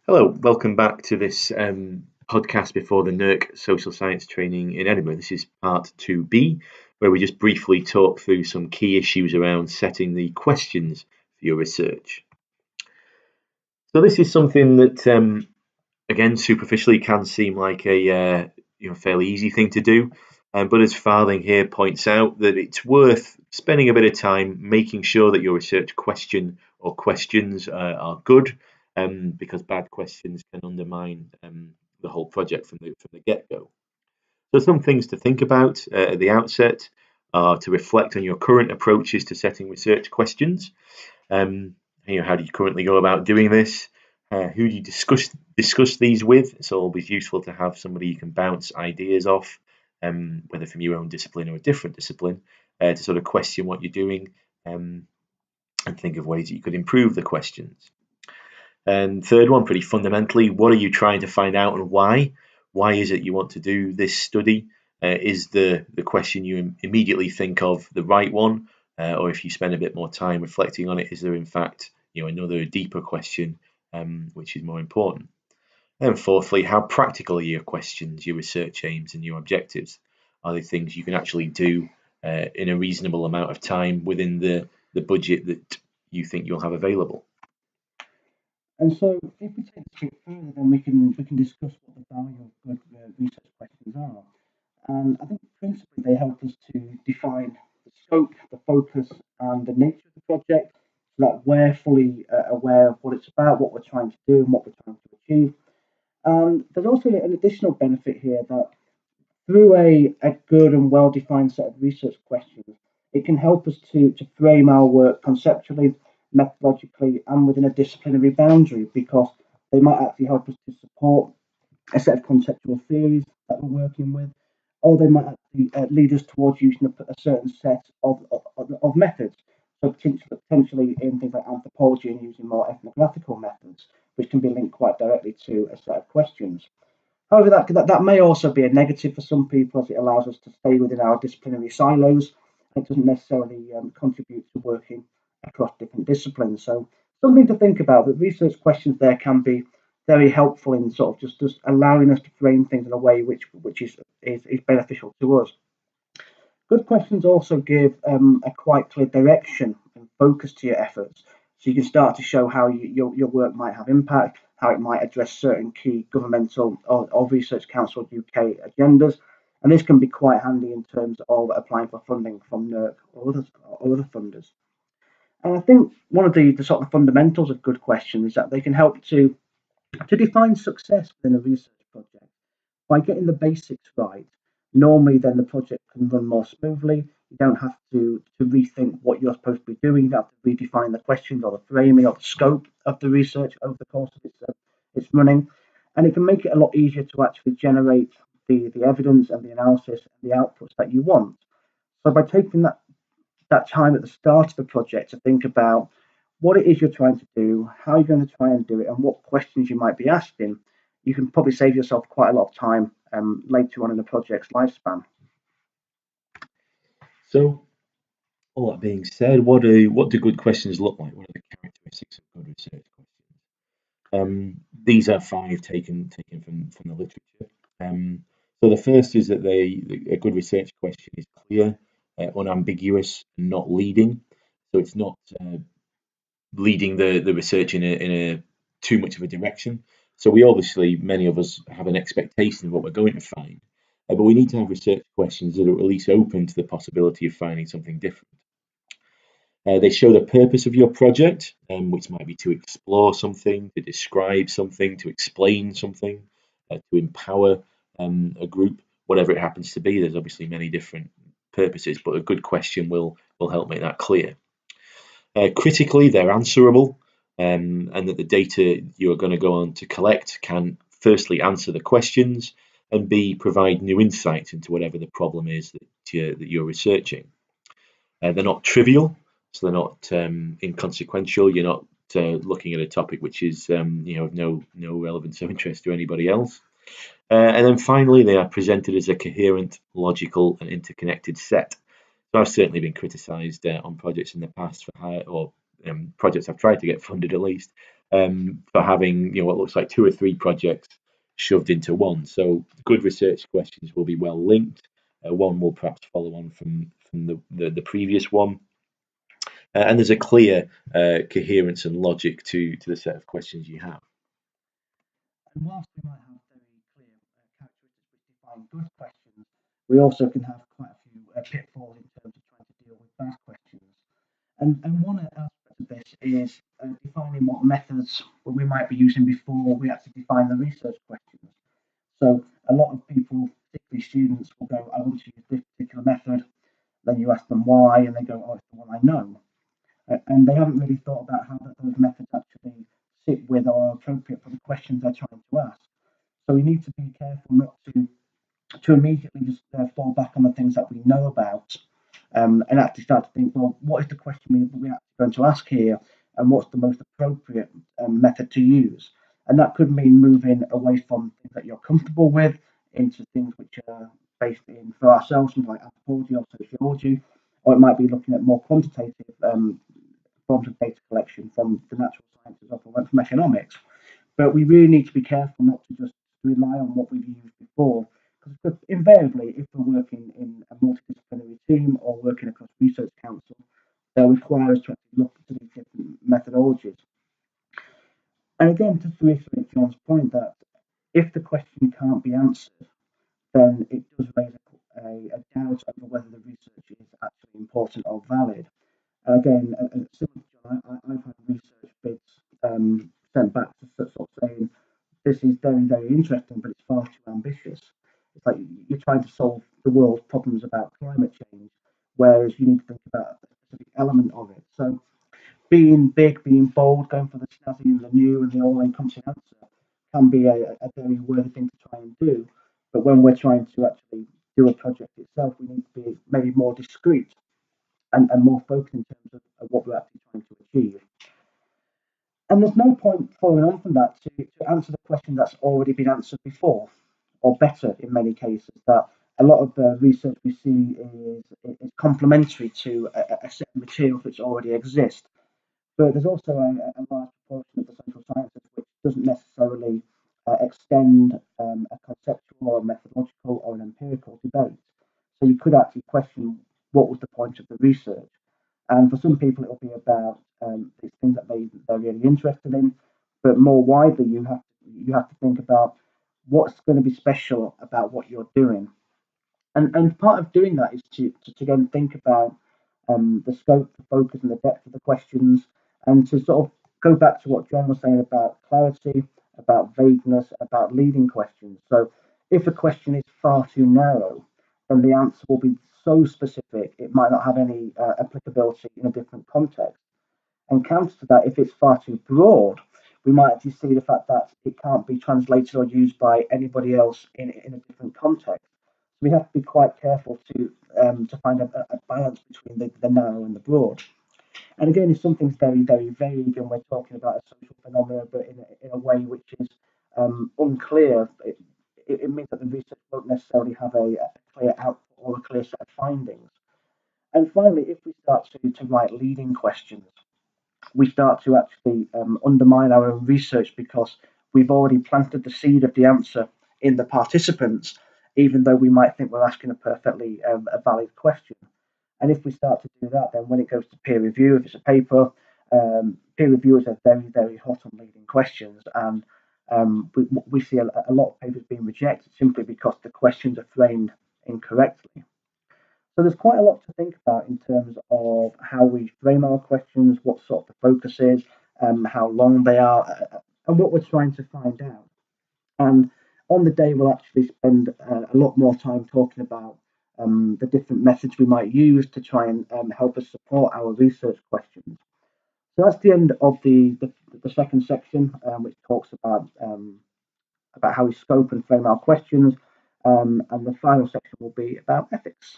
Hello, welcome back to this podcast before the NERC Social Science training in Edinburgh. This is part 2B, where we just briefly talk through some key issues around setting the questions for your research. So this is something that, again, superficially can seem like a fairly easy thing to do, but as Farthing here points out, that it's worth spending a bit of time making sure that your research question or questions are good, because bad questions can undermine the whole project from the get-go. So some things to think about at the outset are to reflect on your current approaches to setting research questions. How do you currently go about doing this? Who do you discuss these with? It's always useful to have somebody you can bounce ideas off, whether from your own discipline or a different discipline, to sort of question what you're doing and think of ways that you could improve the questions. And third one, pretty fundamentally, what are you trying to find out and why? Why is it you want to do this study? Is the question you immediately think of the right one? Or if you spend a bit more time reflecting on it, is there in fact another deeper question which is more important? And fourthly, how practical are your questions, your research aims and your objectives? Are they things you can actually do in a reasonable amount of time within the budget that you think you'll have available? And so, if we take this a bit further, then we can discuss what the value of good research questions are. And I think principally they help us to define the scope, the focus, and the nature of the project, so that we're fully aware of what it's about, what we're trying to do, and what we're trying to achieve. And there's also an additional benefit here that through a good and well-defined set of research questions, it can help us to frame our work conceptually, methodologically, and within a disciplinary boundary, because they might actually help us to support a set of conceptual theories that we're working with, or they might actually lead us towards using a certain set of methods. So potentially in things like anthropology and using more ethnographical methods, which can be linked quite directly to a set of questions. However, that may also be a negative for some people, as it allows us to stay within our disciplinary silos. It doesn't necessarily contribute to working across different disciplines. So something to think about. That research questions there can be very helpful in sort of just allowing us to frame things in a way which is beneficial to us. Good questions also give a quite clear direction and focus to your efforts, so you can start to show how your work might have impact, how it might address certain key governmental or Research Council UK agendas, and this can be quite handy in terms of applying for funding from NERC or other funders. And I think one of the sort of fundamentals of good questions is that they can help to define success within a research project. By getting the basics right, normally then the project can run more smoothly. You don't have to rethink what you're supposed to be doing. You don't have to redefine the questions or the framing or the scope of the research over the course of its running. And it can make it a lot easier to actually generate the evidence and the analysis and the outputs that you want. So by taking that time at the start of the project to think about what it is you're trying to do, how you're going to try and do it, and what questions you might be asking, you can probably save yourself quite a lot of time later on in the project's lifespan. So, all that being said, what do good questions look like? What are the characteristics of good research questions? These are five taken from the literature. So the first is that a good research question is clear, unambiguous, and not leading. So it's not leading the research in a too much of a direction. So we obviously, many of us have an expectation of what we're going to find, but we need to have research questions that are at least open to the possibility of finding something different. They show the purpose of your project, which might be to explore something, to describe something, to explain something, to empower a group, whatever it happens to be. There's obviously many different purposes, but a good question will help make that clear. Critically, they're answerable, and that the data you're going to go on to collect can firstly answer the questions, and B, provide new insights into whatever the problem is that you're researching. They're not trivial, so they're not inconsequential. You're not looking at a topic which is of no relevance or interest to anybody else. And then finally, they are presented as a coherent, logical, and interconnected set. So I've certainly been criticised on projects in the past for projects I've tried to get funded at least for having what looks like 2 or 3 projects shoved into one. So good research questions will be well linked. One will perhaps follow on from the previous one. And there's a clear coherence and logic to the set of questions you have. And whilst we might have very clear characteristics which define good questions, we also can have quite a few pitfalls in terms of trying to deal with bad questions. And one aspect of this is defining what methods we might be using before we actually define the research questions. So a lot of people, particularly students, will go, I want to use this particular method. Then you ask them why, and they go, oh, it's the one I know. And they haven't really thought about how those methods actually sit with or are appropriate for the questions they're trying to ask. So we need to be careful not to immediately just fall back on the things that we know about, and actually start to think, well, what is the question we're actually going to ask here, and what's the most appropriate method to use? And that could mean moving away from things that you're comfortable with into things which are based in, for ourselves, something like anthropology or sociology, or it might be looking at more quantitative forms of data collection from the natural sciences or from economics. But we really need to be careful not to just rely on what we've used before, because invariably, if we're working in a multidisciplinary team or working across research council, they'll require us to actually look at these different methodologies. And again, just to reiterate John's point that if the question can't be answered, then it does raise a doubt over whether the research is actually important or valid. And again, similar to John, I've had research bids sent back to sort of saying, this is very, very interesting, but it's far too ambitious. It's like you're trying to solve the world's problems about climate change, whereas you need to think about a specific element of it. So being big, being bold, going for the snazzy and the new and the all-encompassing answer can be a very worthy thing to try and do. But when we're trying to actually do a project itself, we need to be maybe more discreet and more focused in terms of what we're actually trying to achieve. And there's no point following on from that to answer the question that's already been answered before, or better in many cases. That a lot of the research we see is complementary to a set of materials which already exist. But there's also a large proportion of the social sciences which doesn't necessarily extend a conceptual or a methodological or an empirical debate. So you could actually question what was the point of the research. And for some people, it will be about these things that they're really interested in. But more widely, you have to think about what's going to be special about what you're doing. And part of doing that is to again think about the scope, the focus, and the depth of the questions, and to sort of go back to what John was saying about clarity, about vagueness, about leading questions. So if a question is far too narrow, then the answer will be so specific it might not have any applicability in a different context. And counter to that, if it's far too broad, we might actually see the fact that it can't be translated or used by anybody else in a different context. We have to be quite careful to find a balance between the narrow and the broad. And again, if something's very, very vague and we're talking about a social phenomenon, but in a way which is unclear, it means that the research won't necessarily have a clear output or a clear set of findings. And finally, if we start to write leading questions, we start to actually undermine our own research because we've already planted the seed of the answer in the participants, even though we might think we're asking a perfectly a valid question. And if we start to do that, then when it goes to peer review, if it's a paper, peer reviewers are very, very hot on leading questions. And we see a lot of papers being rejected simply because the questions are framed incorrectly. So there's quite a lot to think about in terms of how we frame our questions, what sort of the focus is, how long they are, and what we're trying to find out. And on the day, we'll actually spend a lot more time talking about the different methods we might use to try and help us support our research questions. So that's the end of the second section, which talks about how we scope and frame our questions. And the final section will be about ethics.